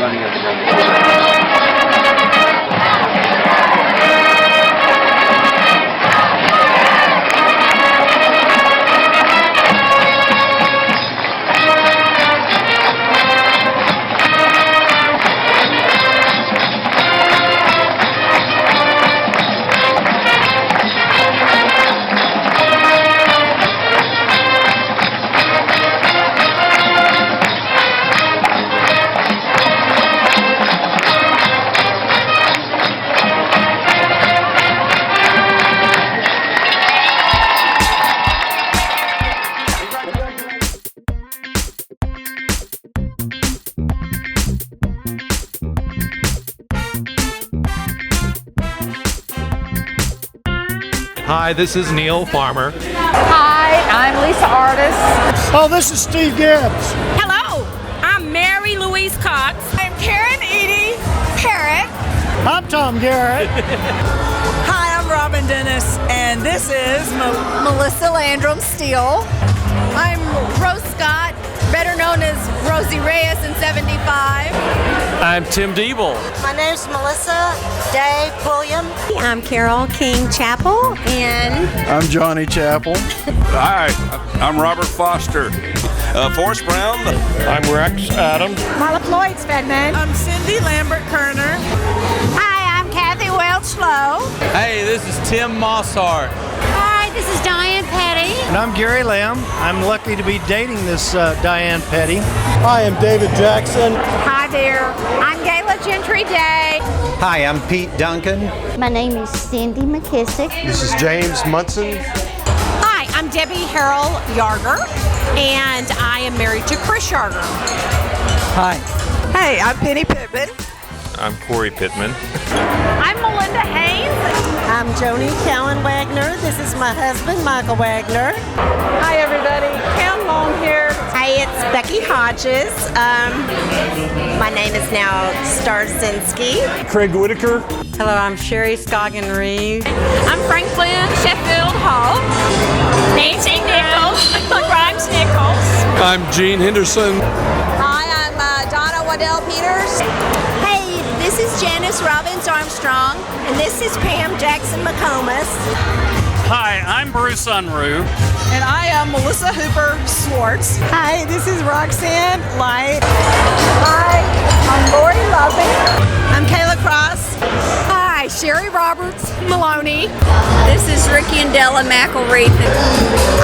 running of the numbers. Hi, this is Neil Farmer. Hi, I'm Lisa Artis. Oh, this is Steve Gibbs. Hello, I'm Mary Louise Cox. I'm Karen Edie Parrott. I'm Tom Garrett. Hi, I'm Robin Dennis, and this is Melissa Landrum Steele. I'm Rose Scott, better known as Rosie Reyes in 75. I'm Tim Diebel. My name's Melissa Day Pulliam. I'm Carol King Chapel, and I'm Johnny Chapel. Hi, I'm Robert Foster. Forrest Brown. I'm Rex Adams. Marla Floyd Svedman. I'm Cindy Lambert Kerner. Hi, I'm Kathy Welch Lowe. Hey, this is Tim Mossart. hi, this is Diane Petty. And I'm Gary Lamb. I'm lucky to be dating this Diane Petty. Hi, I'm David Jackson. Hi there, I'm Gayla Gentry Day. Hi, I'm Pete Duncan. My name is Cindy McKissick. This is James Munson. Hi, I'm Debbie Harrell Yarger, and I am married to Chris Yarger. Hi. Hey, I'm Penny Pittman. I'm Corey Pittman. I'm Melinda Haynes. I'm Joni Callan Wagner. This is my husband, Michael Wagner. Hi, everybody. Cam Long here. Hi, it's Becky Hodges. My name is now Starzinski. Craig Whitaker. Hello, I'm Sherry Scoggin Reed. I'm Franklin Sheffield Hall. Nancy Nichols. Grimes Nichols. I'm Gene Henderson. Hi, I'm Donna Waddell Peters. Hey, this is Janice Robbins Armstrong, and this is Pam Jackson McComas. Hi, I'm Bruce Unrue. And I am Melissa Hooper Swartz. Hi, this is Roxanne Light. Hi, I'm Lori Loving. I'm Kayla Cross. Hi, Sherry Roberts Maloney. This is Ricky and Della McElreath.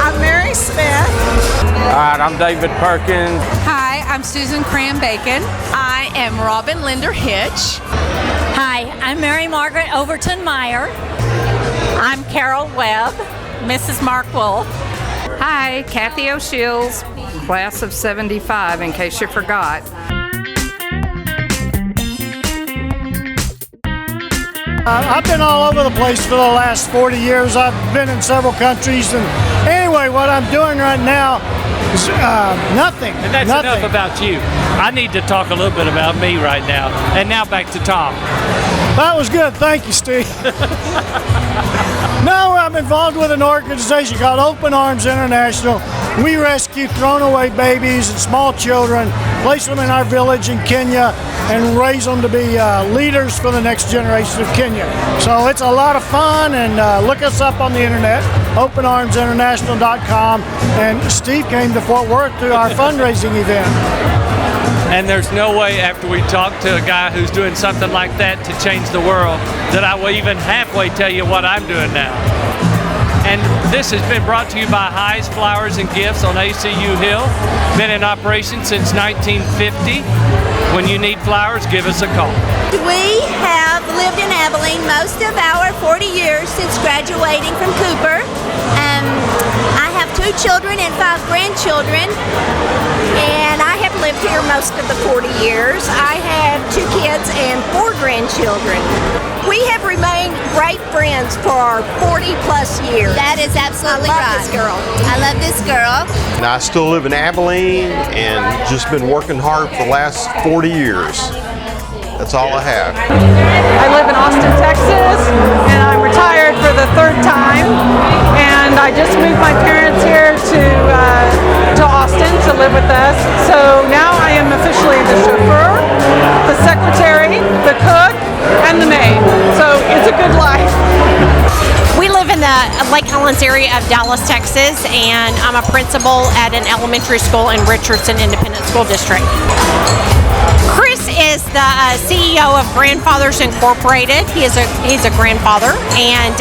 I'm Mary Smith. All right, I'm David Perkins. Hi, I'm Susan Cram Bacon. I am Robin Linder Hitch. Hi, I'm Mary Margaret Overton Meyer. I'm Carol Webb, Mrs. Mark Wolf. Hi, Kathy O'Shields, class of 75, in case you forgot. I've been all over the place for the last 40 years. I've been in several countries. And anyway, what I'm doing right now is nothing. And that's nothing. enough about you. I need to talk a little bit about me right now. And now back to Tom. That was good. Thank you, Steve. No, I'm involved with an organization called Open Arms International. We rescue thrown away babies and small children, place them in our village in Kenya, and raise them to be leaders for the next generation of Kenya. So it's a lot of fun, and look us up on the internet, openarmsinternational.com. And Steve came to Fort Worth to our fundraising event. And there's no way after we talk to a guy who's doing something like that to change the world that I will even halfway tell you what I'm doing now. And this has been brought to you by Highs Flowers and Gifts on ACU Hill. Been in operation since 1950. When you need flowers, give us a call. We have lived in Abilene most of our 40 years since graduating from Cooper. I have 2 children and 5 grandchildren, and I have lived here most of the 40 years. I have 2 kids and 4 grandchildren. We have remained great friends for 40 plus years. That is absolutely right. I love this girl. I love this girl. I still live in Abilene and just been working hard for the last 40 years. That's all I have. I live in Austin, Texas, and I'm retired for the 3rd time. And I just moved my parents here to Austin to live with us. So now I am officially the chauffeur, area of Dallas, Texas, and I'm a principal at an elementary school in Richardson Independent School District. Chris is the CEO of Grandfathers Incorporated. He's a grandfather and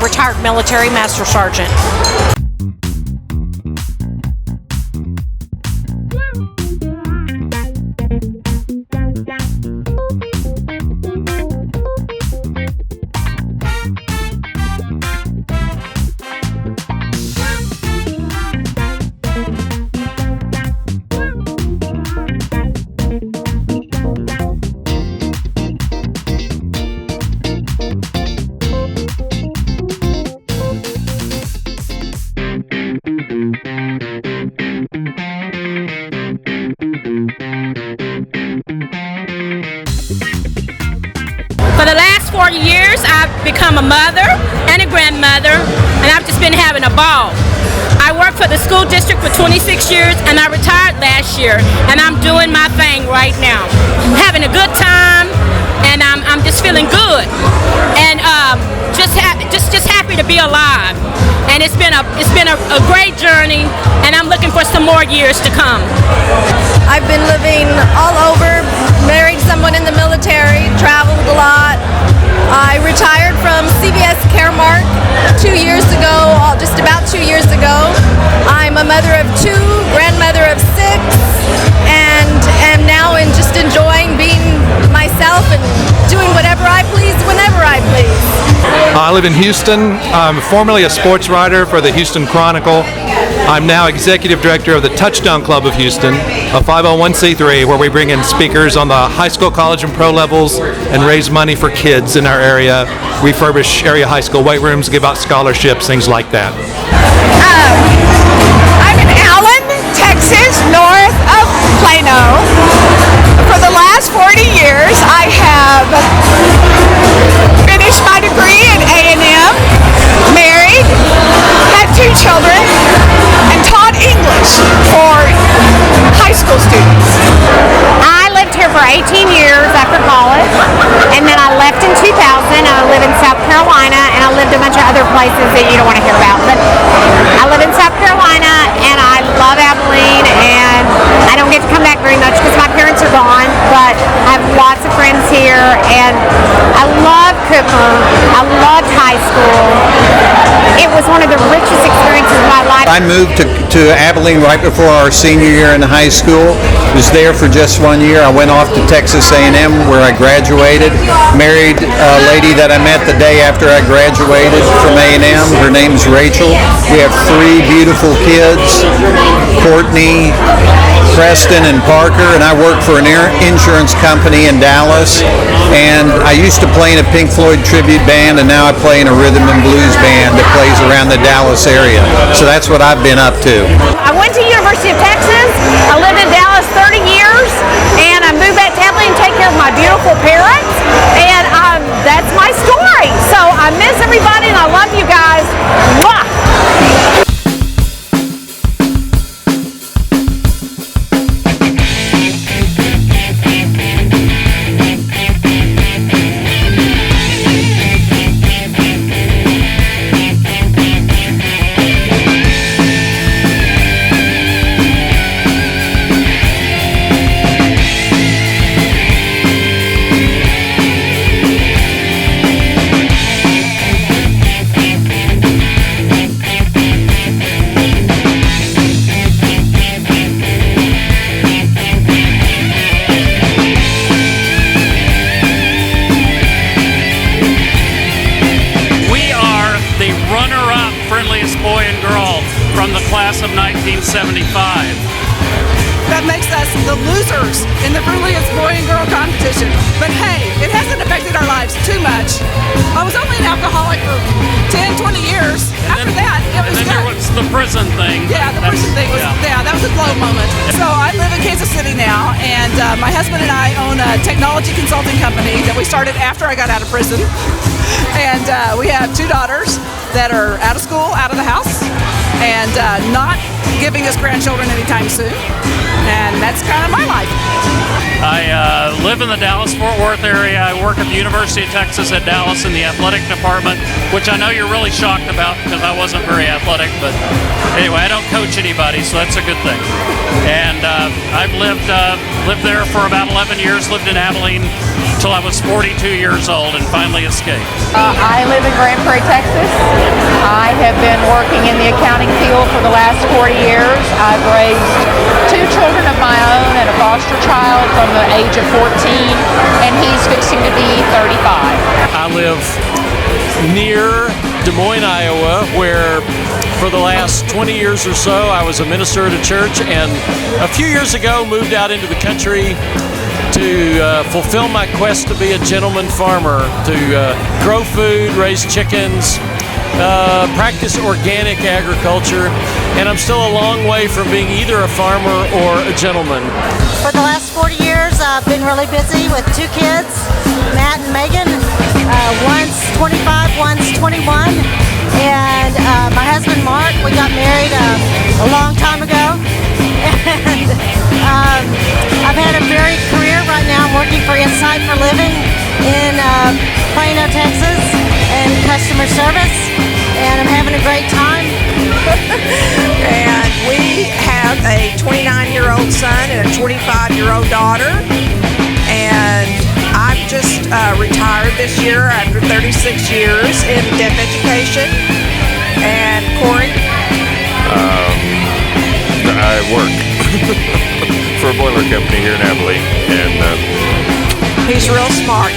retired military master sergeant. For the last 40 years, I've become a mother and a grandmother, and I've just been having a ball. I worked for the school district for 26 years, and I retired last year, and I'm doing my thing right now. I'm having a good time, and I'm just feeling good, and just happy to be alive. And it's been a great journey, and I'm looking for some more years to come. I've been living all over, married someone in the military, traveled a lot. I retired from CVS Caremark 2 years ago, just about 2 years ago. I'm a mother of 2, grandmother of 6, and am now just enjoying being myself and doing whatever I please whenever I please. I live in Houston. I'm formerly a sports writer for the Houston Chronicle. I'm now executive director of the Touchdown Club of Houston, a 501c3 where we bring in speakers on the high school, college, and pro levels and raise money for kids in our area, refurbish area high school weight rooms, give out scholarships, things like that. I'm in Allen, Texas, north of Plano. For the last 40 years, I have finished my degree in A&M, married, had 2 children, and taught English for high school students. I lived here for 18 years after college, and then I left in 2000. I live in South Carolina, and I lived a bunch of other places that you don't want to hear about. But I live in South Carolina, and I love Abilene, and I don't get to come back very much because my parents are gone, but I have lots of friends here, and I love Cooper. I loved high school. It was one of the richest experiences of my life. I moved to Abilene right before our senior year in high school. Was there for just 1 year. I went off to Texas A&M where I graduated. Married a lady that I met the day after I graduated from A&M. Her name's Rachel. We have 3 beautiful kids, Courtney, Preston, and Parker, and I work for an insurance company in Dallas. And I used to play in a Pink Floyd tribute band, and now I play in a rhythm and blues band that plays around the Dallas area. So that's what I've been up to. I went to University of Texas. I lived in Dallas 30 years, and I moved back to Abilene to take care of my beautiful parents. And that's my story. So I miss everybody, and I love you guys. Mwah! From the class of 1975. That makes us the losers in the friendliest boy and girl competition. But hey, it hasn't affected our lives too much. I was only an alcoholic for 10, 20 years. After that, it was and then there was the prison thing. Yeah, the prison thing was, yeah, that was a low moment. So I live in Kansas City now, and my husband and I own a technology consulting company that we started after I got out of prison. And we have 2 daughters that are out of school, out of the house, and not giving us grandchildren anytime soon. And that's kind of my life. I live in the Dallas-Fort Worth area. I work at the University of Texas at Dallas in the athletic department, which I know you're really shocked about because I wasn't very athletic. But anyway, I don't coach anybody, so that's a good thing. And I've lived there for about 11 years, lived in Abilene until I was 42 years old and finally escaped. I live in Grand Prairie, Texas. I have been working in the accounting field for the last 40 years. I've raised 2 children of my own and a foster child from the age of 14, and he's fixing to be 35. I live near Des Moines, Iowa, where for the last 20 years or so I was a minister at a church, and a few years ago moved out into the country to fulfill my quest to be a gentleman farmer, to grow food, raise chickens, practice organic agriculture, and I'm still a long way from being either a farmer or a gentleman. For the last 40 years, I've been really busy with 2 kids, Matt and Megan. One's 25, one's 21. And my husband, Mark, we got married a long time ago. And I've had a varied career. Right now I'm working for Insight for Living in Plano, Texas, in customer service. And I'm having a great time. And we have a 29-year-old son and a 25-year-old daughter. And I've just retired this year after 36 years in deaf education. And Corey? I work for a boiler company here in Abilene, and he's real smart.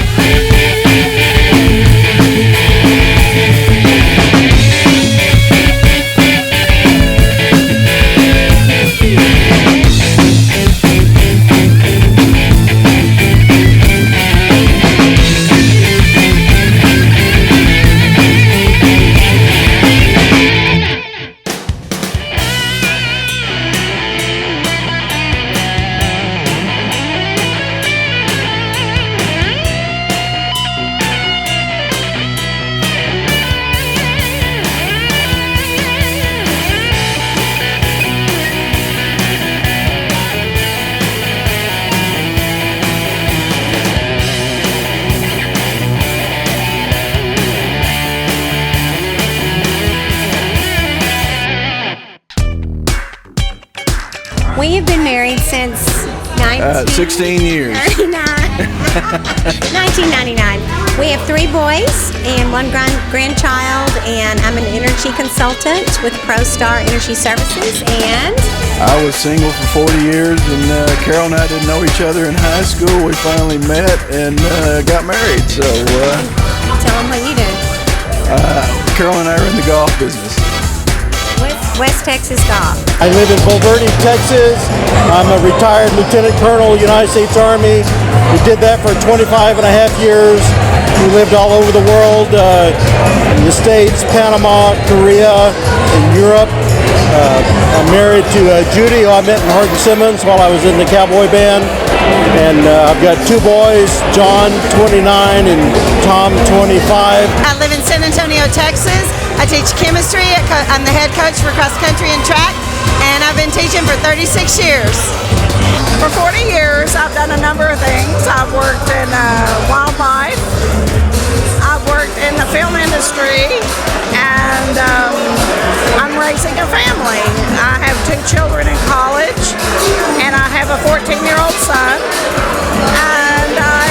We have been married since 16 years. 1999. We have 3 boys and 1 grandchild, and I'm an energy consultant with ProStar Energy Services. And I was single for 40 years, and Carol and I didn't know each other in high school. We finally met and got married. So tell them what you do. Carol and I are in the golf business. West Texas Golf. I live in Bulverde, Texas. I'm a retired Lieutenant Colonel, United States Army. We did that for 25 and a half years. We lived all over the world, in the States, Panama, Korea, and Europe. I'm married to Judy, who I met in Hardin Simmons while I was in the cowboy band. And I've got 2 boys, John, 29, and Tom, 25. I live in San Antonio, Texas. I teach chemistry. I'm the head coach for cross country and track, and I've been teaching for 36 years. For 40 years, I've done a number of things. I've worked in wildlife. I've worked in the film industry, and I'm raising a family. I have 2 children in college, and I have a 14-year-old son. And I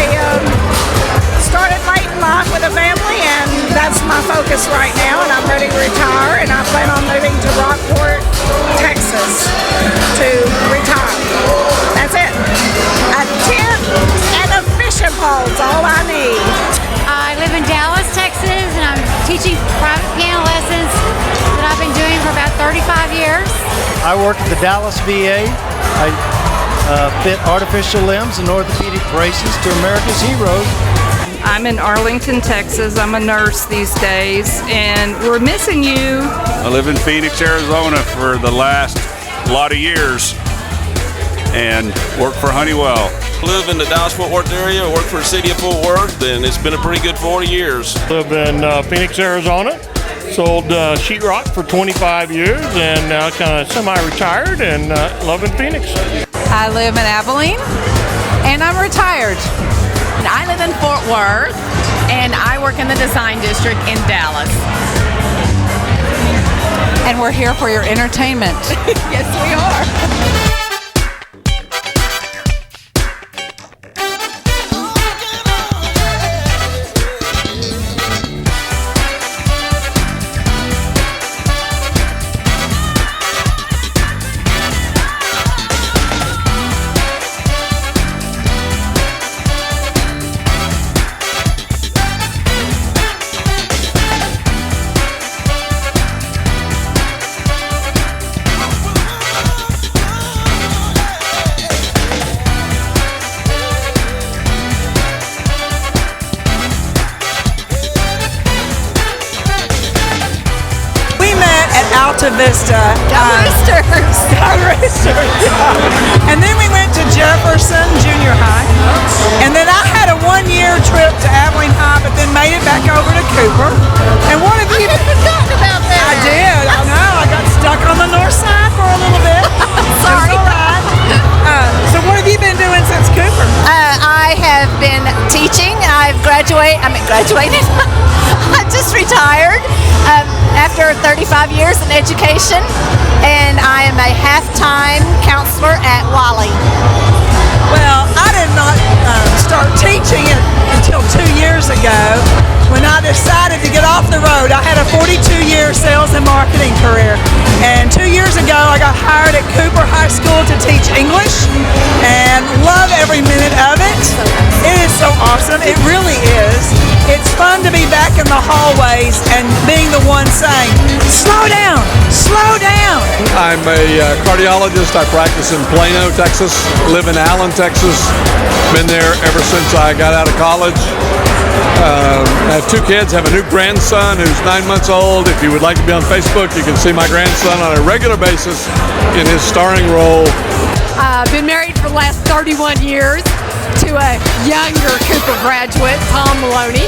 started late in life with a family, and that's my focus right now, and I'm ready to retire, and I plan on moving to Rockport, Texas to retire. That's it. A tent and a fishing pole's all I need. I live in Dallas, Texas, and I'm teaching private piano lessons that I've been doing for about 35 years. I work at the Dallas VA. I fit artificial limbs and orthopedic braces to America's heroes. I'm in Arlington, Texas. I'm a nurse these days, and we're missing you. I live in Phoenix, Arizona for the last lot of years and work for Honeywell. I live in the Dallas-Fort Worth area, work for the city of Fort Worth, and it's been a pretty good 40 years. Live in Phoenix, Arizona. Sold sheetrock for 25 years and now kind of semi-retired and loving Phoenix. I live in Abilene, and I'm I'm retired. And I live in Fort Worth, and I work in the design district in Dallas. And we're here for your entertainment. Yes, we are. Alta Vista. Roosters. And then we went to Jefferson Junior High. And then I had a 1-year trip to Abilene High, but then made it back over to Cooper. And one of you forgotten about that. I did. I know. I got stuck on the north side for a little bit. Sorry. All right. So what have you been doing since Cooper? I have been teaching. I've graduated. I just retired after 35 years in education, and I am a half-time counselor at Wally. Well, I did not start teaching it until 2 years ago when I decided to get off the road. I had a 42-year sales and marketing career, and 2 years ago I got hired at Cooper High School to teach English, and love every minute of it. It is so awesome. It really is. It's fun to be back in the hallways and being the one saying, slow down, slow down. I'm a cardiologist. I practice in Plano, Texas, live in Allen, Texas. Been there ever since I got out of college. I have 2 kids, have a new grandson who's 9 months old. If you would like to be on Facebook, you can see my grandson on a regular basis in his starring role. I've been married for the last 31 years to a younger Cooper graduate, Tom Maloney.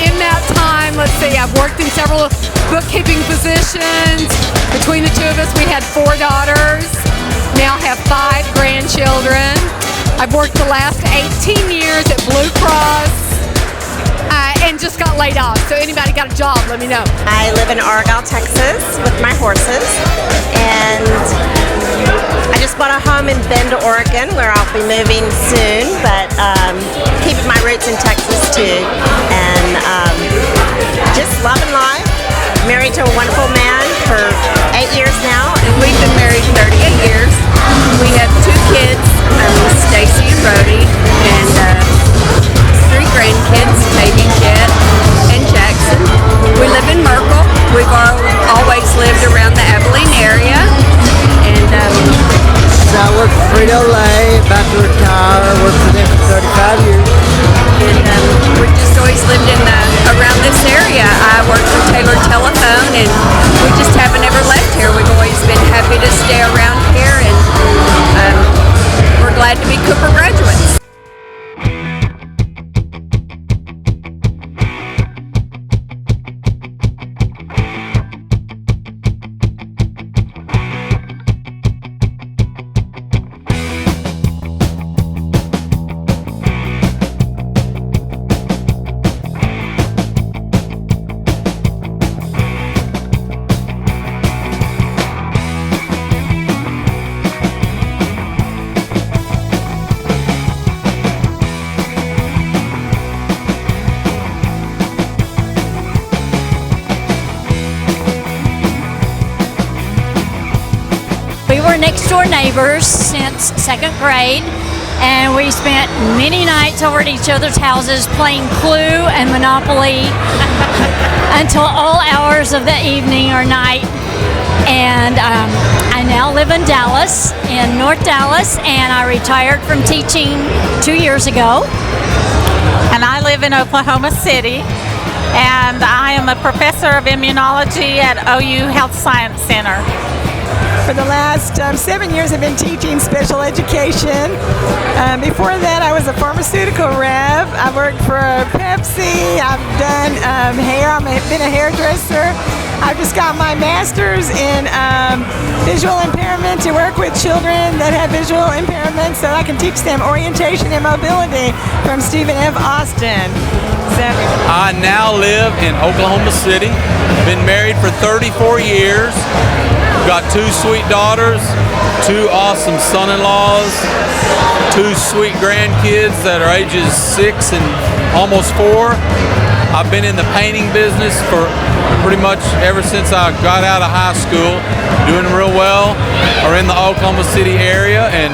In that time, let's see, I've worked in several bookkeeping positions. Between the two of us, we had 4 daughters, now have 5 grandchildren. I've worked the last 18 years at Blue Cross and just got laid off. So anybody got a job, let me know. I live in Argyle, Texas with my horses, and I just bought a home in Bend, Oregon, where I'll be moving soon, but keeping my roots in Texas too, and just loving life. Married to a wonderful man for 8 years now. We've been married 38 years. We have 2 kids, Stacy and Brody, and 3 grandkids, baby Jet and Jackson. We live in Merkel. We've always lived around the Abilene area, and I work for Frito-Lay, about to retire. I worked for them for 35 years. And we've just always lived in around this area. I work for Taylor Telephone, and we just haven't ever left here. We've always been happy to stay around here, and we're glad to be Cooper graduates. Next door neighbors since 2nd grade, and we spent many nights over at each other's houses playing Clue and Monopoly until all hours of the evening or night. And I now live in Dallas, in North Dallas, and I retired from teaching 2 years ago. And I live in Oklahoma City, and I am a professor of immunology at OU Health Science Center. For the last 7 years, I've been teaching special education. Before that, I was a pharmaceutical rep. I worked for Pepsi. I've done hair. I've been a hairdresser. I've just got my master's in visual impairment to work with children that have visual impairment so I can teach them orientation and mobility from Stephen F. Austin. I now live in Oklahoma City. Been married for 34 years. Got 2 sweet daughters, 2 awesome son-in-laws, 2 sweet grandkids that are ages 6 and almost 4. I've been in the painting business for pretty much ever since I got out of high school, doing real well, or in the Oklahoma City area, and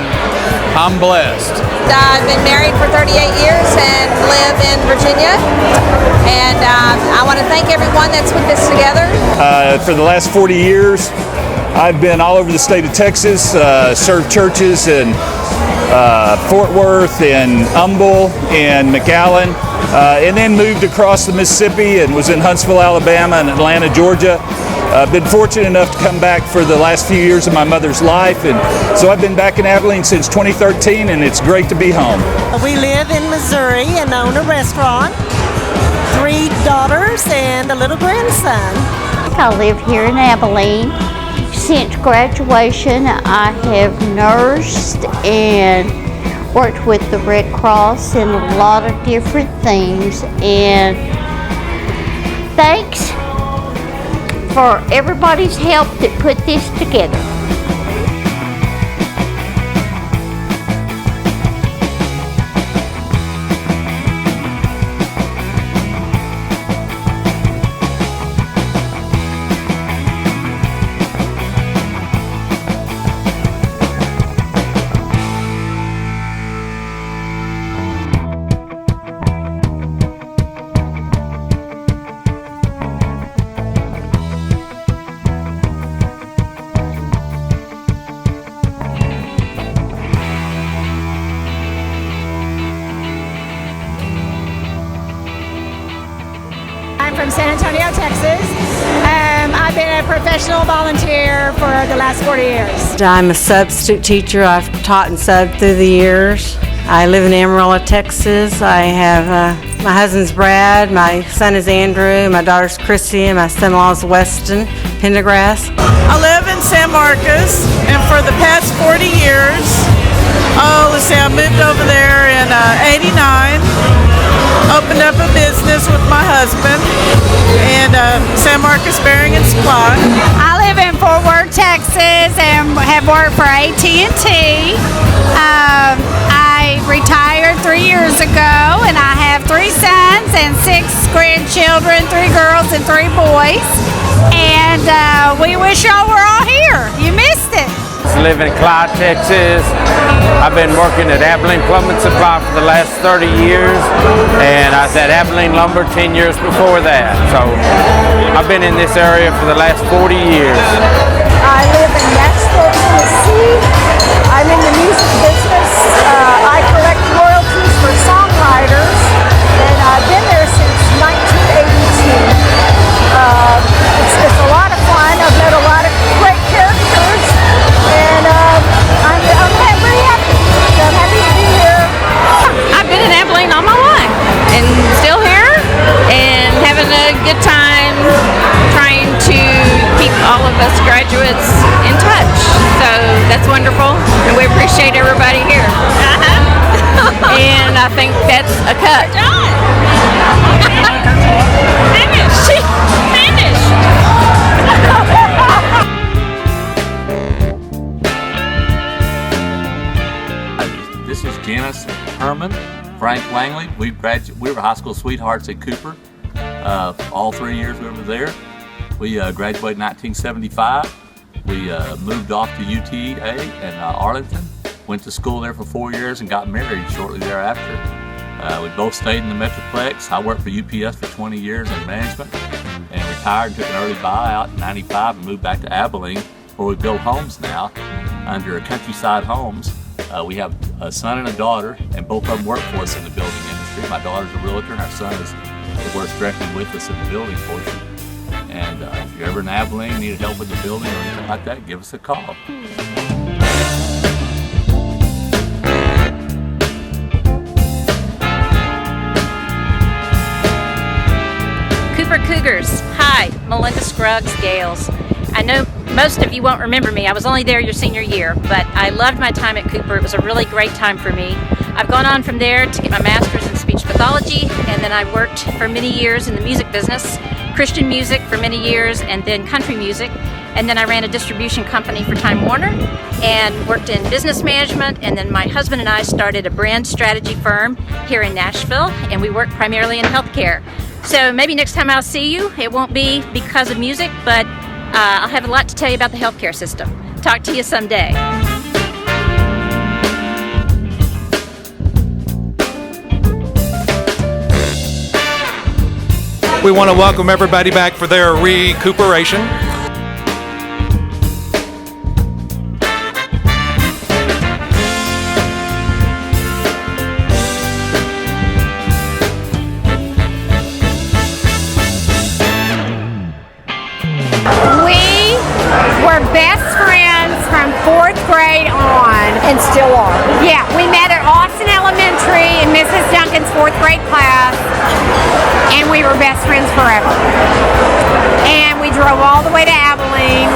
I'm blessed. I've been married for 38 years and live in Virginia, and I want to thank everyone that's put this together. For the last 40 years, I've been all over the state of Texas, served churches in Fort Worth and Humble and McAllen, and then moved across the Mississippi and was in Huntsville, Alabama and Atlanta, Georgia. I've been fortunate enough to come back for the last few years of my mother's life, and so I've been back in Abilene since 2013, and it's great to be home. We live in Missouri and own a restaurant, 3 daughters and a little grandson. I live here in Abilene. Since graduation, I have nursed and worked with the Red Cross in a lot of different things, and thanks for everybody's help that put this together. I'm from San Antonio, Texas. I've been a professional volunteer for the last 40 years. I'm a substitute teacher. I've taught and subbed through the years. I live in Amarillo, Texas. I have my husband's Brad, my son is Andrew, my daughter's Chrissy, and my son-in-law is Weston Pendergrass. I live in San Marcos, and for the past 40 years, I moved over there in '89. Opened up a business with my husband and San Marcos Bearing and Supply. I live in Fort Worth, Texas, and have worked for AT&T. I retired 3 years ago, and I have 3 sons and 6 grandchildren, 3 girls and 3 boys. And we wish y'all were all here. You missed it. I live in Clyde, Texas. I've been working at Abilene Plumbing Supply for the last 30 years, and I was at Abilene Lumber 10 years before that. So I've been in this area for the last 40 years. I live in Nashville, Tennessee. I'm in the music business. I collect royalties for songwriters, and I've been there since 1982. It's a lot of fun. I've met a lot of great characters, and I'm very happy. I'm happy to be here. I've been in Abilene all my life and still here and having a good time trying to keep all of us graduates in touch. So that's wonderful, and we appreciate everybody here. And I think that's a cut. She finished. This is Janice Herman, Frank Langley. We were high school sweethearts at Cooper. All 3 years we were there. We graduated in 1975. We moved off to UTA in Arlington. Went to school there for 4 years and got married shortly thereafter. We both stayed in the Metroplex. I worked for UPS for 20 years in management and retired and took an early buyout in 95 and moved back to Abilene, where we build homes now under Countryside Homes. We have a son and a daughter, and both of them work for us in the building industry. My daughter's a realtor and our son works directly with us in the building portion. And If you're ever in Abilene, need help with the building or anything like that, give us a call. Cooper Cougars. Hi, Melinda Scruggs Gales. I know most of you won't remember me. I was only there your senior year, but I loved my time at Cooper. It was a really great time for me. I've gone on from there to get my master's in speech pathology, and then I worked for many years in the music business, Christian music for many years, and then country music. And then I ran a distribution company for Time Warner and worked in business management. And then my husband and I started a brand strategy firm here in Nashville, and we work primarily in healthcare. So maybe next time I'll see you, it won't be because of music, but I'll have a lot to tell you about the healthcare system. Talk to you someday. We want to welcome everybody back for their recuperation. We were best friends from 4th grade on. And still are. Yeah, we met at Austin Elementary in Mrs. Duncan's 4th grade class, and we were best friends forever. And we drove all the way to Abilene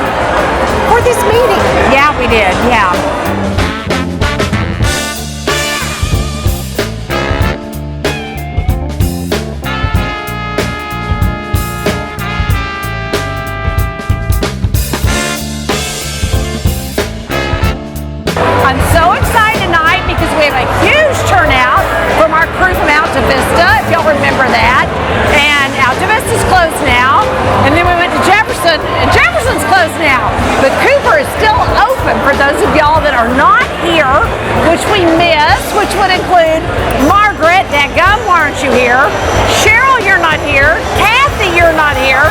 For this meeting. Yeah, we did, yeah. I'm so excited tonight because we have a huge turnout from our crew from Alta Vista, if y'all remember that. And Alta Vista's closed now. And then we went to Jefferson, and Jefferson's closed now. But Cooper is still open for those of y'all that are not here, which we miss, which would include Margaret, dadgum, why aren't you here? Cheryl, you're not here. Kathy, you're not here.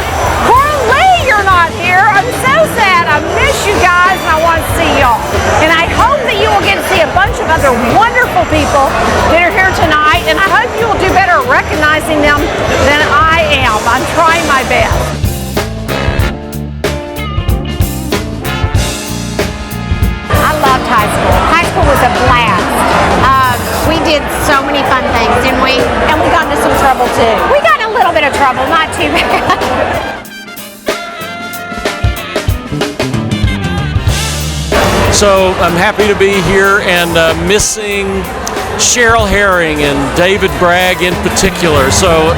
Coralie, you're not here. I'm so sad. I miss you guys, and I want to see y'all. And I hope that you will get to see a bunch of other wonderful people that are here tonight, and I hope you will do better at recognizing them than I am. I'm trying my best. I loved high school. High school was a blast. We did so many fun things, didn't we? And we got into some trouble too. We got in a little bit of trouble, not too bad. So I'm happy to be here and missing Cheryl Herring and David Bragg in particular. So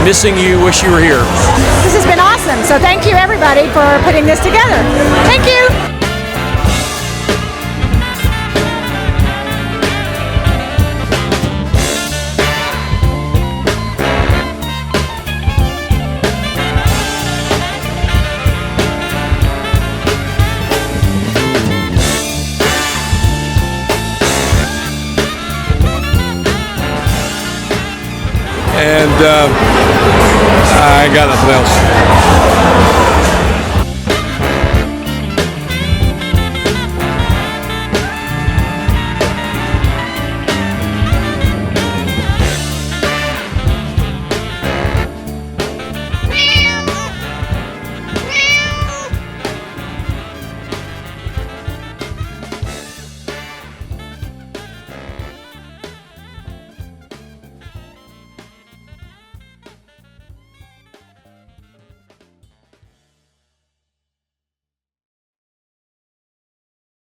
missing you, wish you were here. This has been awesome. So thank you everybody for putting this together. Thank you. And I got nothing else.